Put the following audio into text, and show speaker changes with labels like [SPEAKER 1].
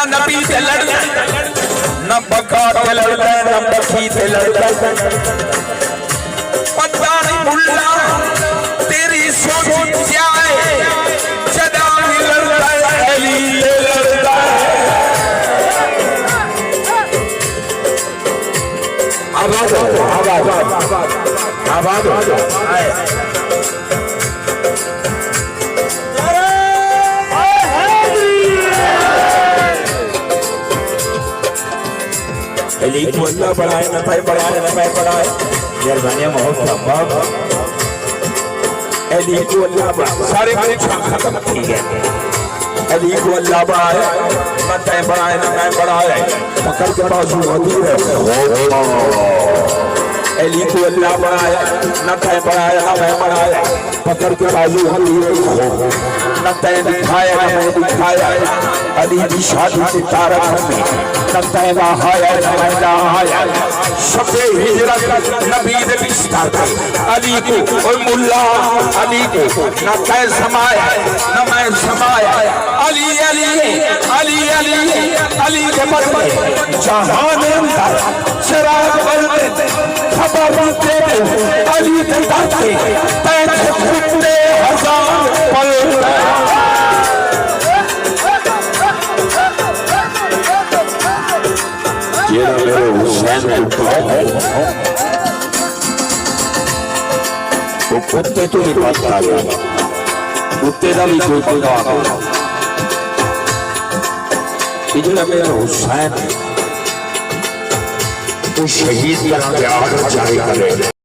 [SPEAKER 1] न नबी से लड़ता न बका से लड़ता न बखी से लड़ता पता नहीं मुल्ला तेरी सोच क्या है सदा ही लड़ता है अली से लड़ता है आवाज आवाज आवाज अली को अल्लाह बढ़ाए न भाई बढ़ाए न मैं बढ़ाए मेहरबानी मोहब्बत अली को अल्लाह बढ़ाए सारे कुछ खत्म ठीक है अली को अल्लाह बढ़ाए न तय बढ़ाए न मैं बढ़ाए पकड़ के बाजू होती है अली को अल्लाह बढ़ाए न तय बढ़ाए न मैं बढ़ाए पकड़ के बाजू होती है न तय दिखाया न मैं दिखाया अली की शादी से तारक में नतैवा हाया नमैला हाया शबे हिजरत नबी ने बिस्तर अली को और मुल्ला अली को न तै समाया न मैं समाया अली अली अली अली अली के बदले जहान अंदर चिराग बलते खबर देते अली के दाते पैसे फुटते हजार पल ये मेरे हुसैन को वो कुत्ते तो नहीं बात आ गया कुत्ते का भी कोई पता इधर मेरा हुसैन तो शहीद करना जाएगा